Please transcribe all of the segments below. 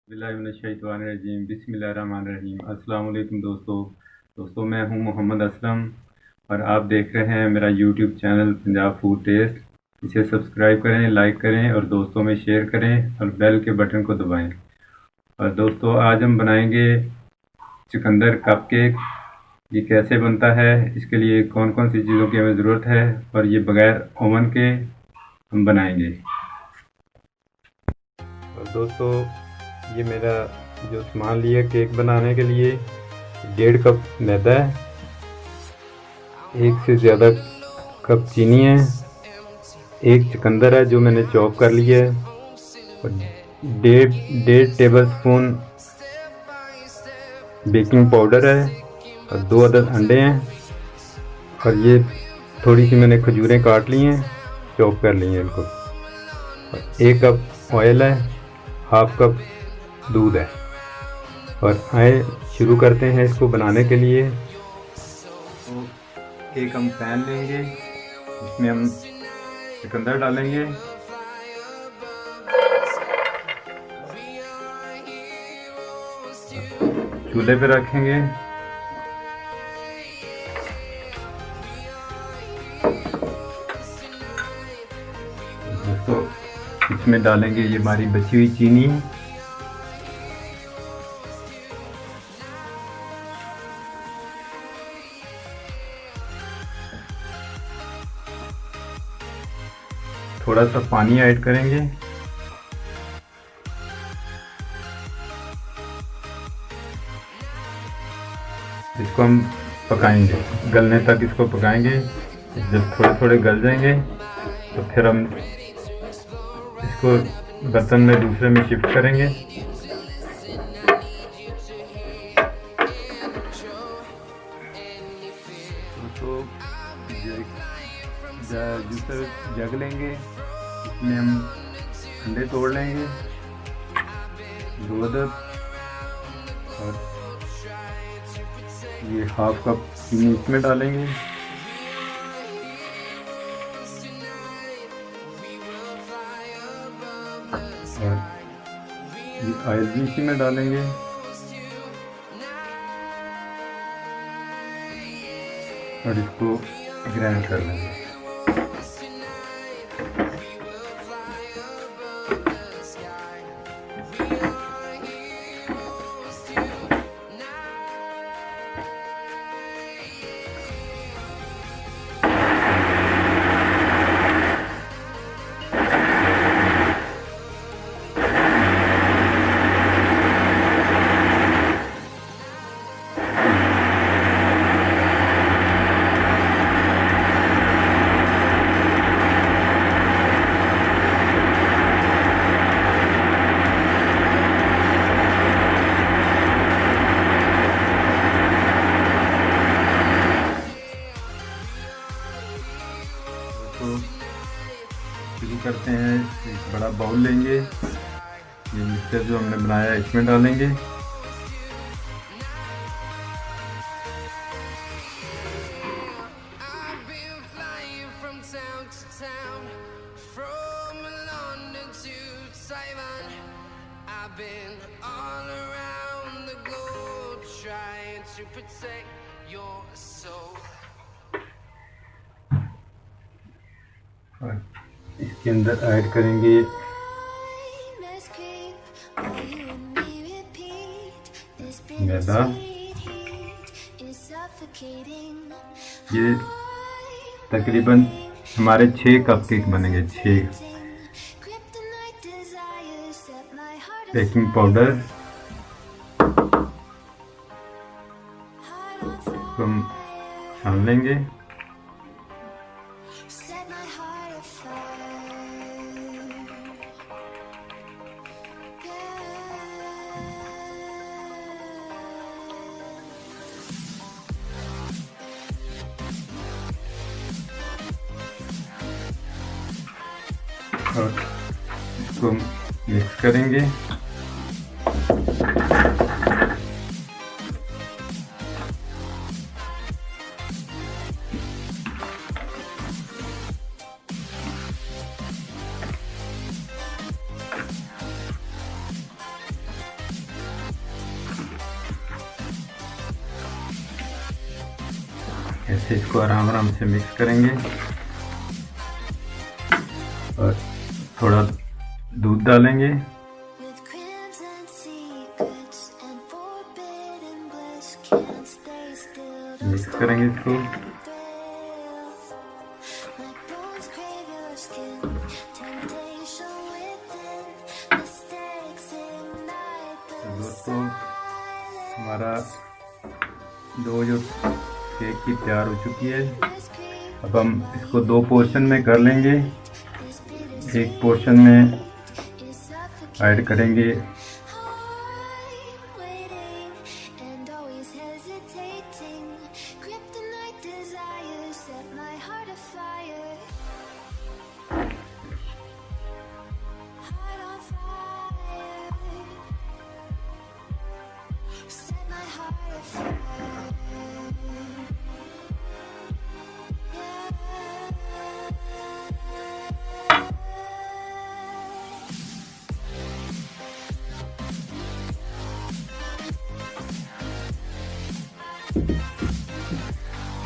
बिस्मिल्लाहिर्रहमानिर्रहीम बिस्मिल्लाहिर्रहमानिर्रहीम। अस्सलाम वालेकुम दोस्तों, मैं हूं मोहम्मद असलम और आप देख रहे हैं मेरा YouTube channel Punjab food taste. इसे सब्सक्राइब करें, लाइक करें और दोस्तों में शेयर करें और बेल के बटन को दबाएं। और दोस्तों, आज हम बनाएंगे चुकंदर कप केक। ये कैसे बनता है, इसके लिए कौन कौन सी चीज़ों की हमें ज़रूरत है और ये बगैर ओवन के हम बनाएंगे। और दोस्तों, ये मेरा जो सामान लिया केक बनाने के लिए 1.5 कप मैदा है, 1 से ज़्यादा कप चीनी है, 1 चुकंदर है जो मैंने चॉप कर लिया है और 1.5 टेबल स्पून बेकिंग पाउडर है और 2 अदद अंडे हैं। और ये थोड़ी सी मैंने खजूरें काट ली हैं, चॉप कर ली हैं इनको। और 1 कप ऑयल है, 1/2 कप दूध है। और आए शुरू करते हैं इसको बनाने के लिए। तो एक हम पैन लेंगे, इसमें हम चुकंदर डालेंगे, चूल्हे पे रखेंगे। दोस्तों, इसमें डालेंगे ये हमारी बची हुई चीनी। थोड़ा सा पानी ऐड करेंगे। इसको हम पकाएंगे, गलने तक इसको पकाएंगे। जब थोड़े थोड़े गल जाएंगे तो फिर हम इसको बर्तन में दूसरे में शिफ्ट करेंगे। तो जूसर जग लेंगे, इसमें हम अंडे तोड़ लेंगे 2 अदद और ये 1/2 कप चीनी इसमें डालेंगे। और ये ऑयल भी इसी में डालेंगे। और इसको ग्राइंड कर लेंगे। तो शुरू करते हैं। एक बड़ा बाउल लेंगे, ये मिक्सचर जो हमने बनाया है इसमें डालेंगे। और इसके अंदर ऐड करेंगे मैदा। ये तकरीबन हमारे 6 कप केक बनेंगे। 6 बेकिंग पाउडर को हम छान लेंगे। और इसको मिक्स करेंगे। ऐसे इसको आराम आराम से मिक्स करेंगे और थोड़ा दूध डालेंगे, मिक्स करेंगे इसको। तो दोस्तों हमारा डो जो केक की तैयार हो चुकी है। अब हम इसको 2 पोर्शन में कर लेंगे। एक पोर्शन में ऐड करेंगे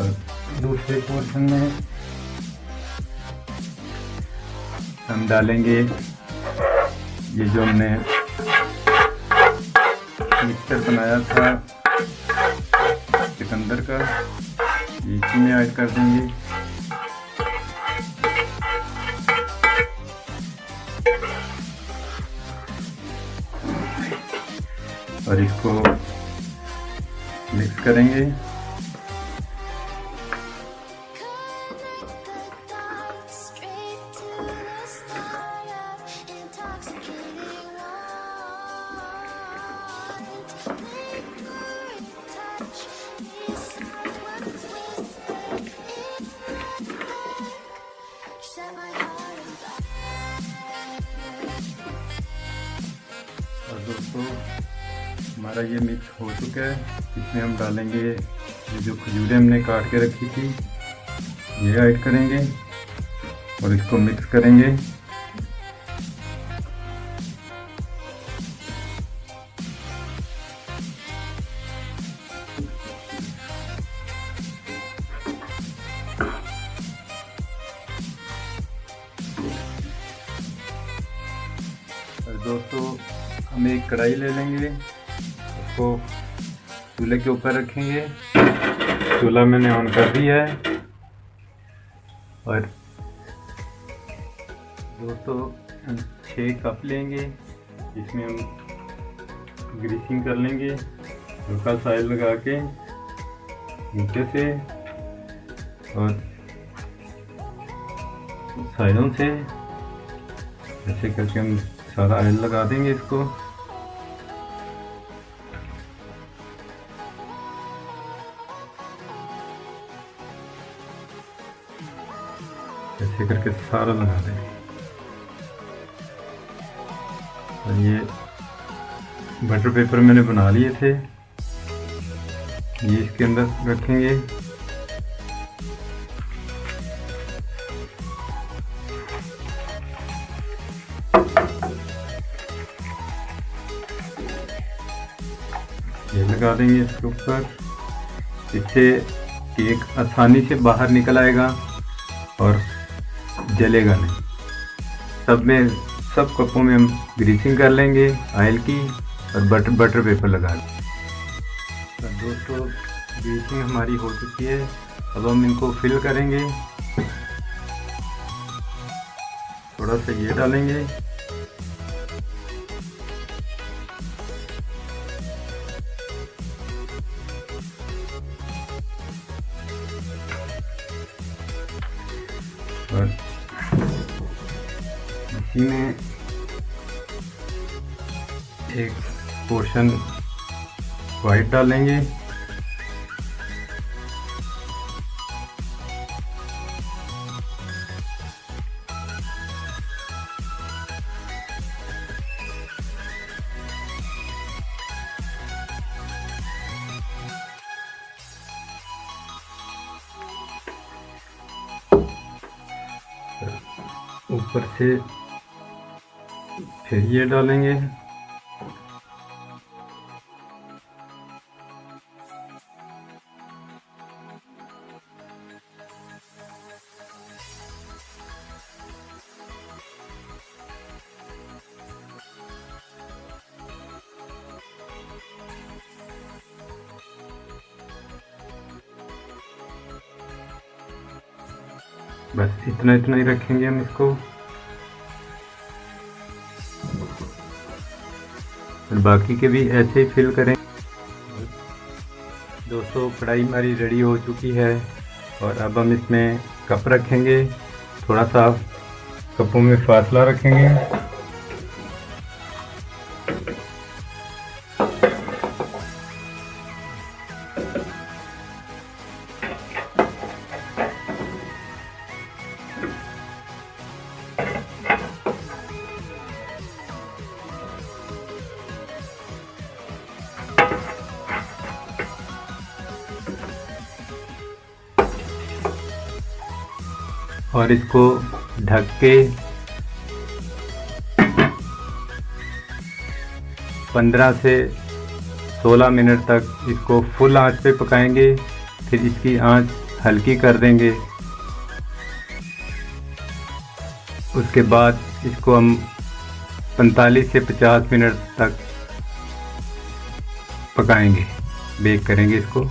और दूसरे पोर्शन में हम डालेंगे ये जो हमने मिक्सचर बनाया था चुकंदर का, इसी में ऐड कर देंगे। और इसको मिक्स करेंगे। और दोस्तों हमारा ये मिक्स हो चुका है। इसमें हम डालेंगे ये जो खजूरें हमने काट के रखी थी, ये ऐड करेंगे और इसको मिक्स करेंगे। और दोस्तों हम एक कढ़ाई ले लेंगे, उसको चूल्हे के ऊपर रखेंगे। चूल्हा मैंने ऑन कर दिया है। और दोस्तों हम 6 कप लेंगे, इसमें हम ग्रीसिंग कर लेंगे हल्का सा ऑयल लगा के नीचे से और साइडों से, ऐसे करके हम सारा ऑयल लगा देंगे इसको। ऐसे करके सारा लगा देंगे। और ये बटर पेपर मैंने बना लिए थे, ये इसके अंदर रखेंगे। ये लगा देंगे इसके ऊपर। इससे केक आसानी से बाहर निकल आएगा और जलेगा नहीं। सब कपों में हम ग्रीसिंग कर लेंगे ऑयल की और बटर पेपर लगा लेंगे। तो दोस्तों ग्रीसिंग हमारी हो चुकी है। अब हम इनको फिल करेंगे। थोड़ा सा ये डालेंगे, और इसी में एक पोर्शन वाइट डालेंगे। ऊपर से फिर ये डालेंगे। बस इतना इतना ही रखेंगे हम इसको। और बाकी के भी ऐसे ही फिल करें। दोस्तों कढ़ाई हमारी रेडी हो चुकी है और अब हम इसमें कप रखेंगे, थोड़ा सा कपों में फासला रखेंगे। और इसको ढक के 15 से 16 मिनट तक इसको फुल आंच पे पकाएंगे। फिर इसकी आंच हल्की कर देंगे। उसके बाद इसको हम 45 से 50 मिनट तक पकाएंगे, बेक करेंगे इसको।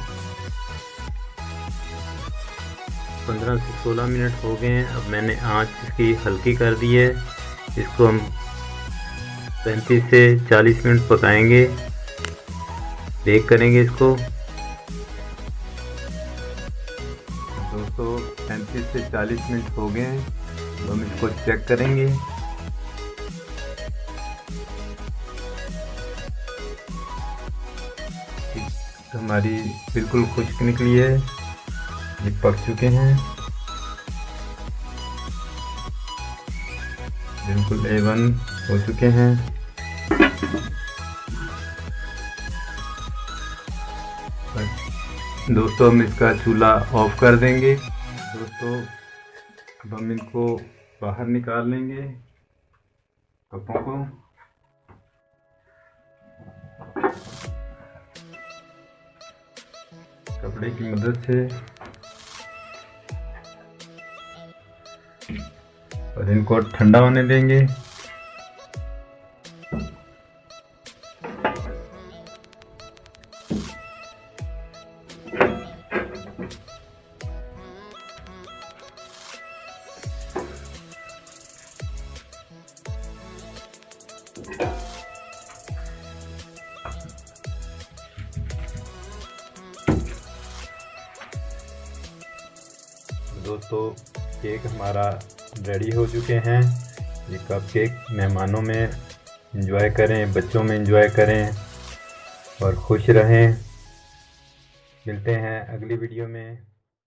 15 से 16 मिनट हो गए हैं। अब मैंने आंच इसकी हल्की कर दी है। इसको हम 35 से 40 मिनट पकाएंगे, बेक करेंगे इसको। दोस्तों 35 से 40 मिनट हो गए हैं, तो हम इसको चेक करेंगे। हमारी बिल्कुल खुश्क निकली है, ये पक चुके हैं, बिल्कुल A1 हो चुके हैं। दोस्तों हम इसका चूल्हा ऑफ कर देंगे। दोस्तों अब हम इनको बाहर निकाल लेंगे कपों को। कपड़े की मदद से, और इनको ठंडा होने देंगे। दोस्तों केक हमारा रेडी हो चुके हैं। ये कप केक मेहमानों में एंजॉय करें, बच्चों में एंजॉय करें और खुश रहें। मिलते हैं अगली वीडियो में।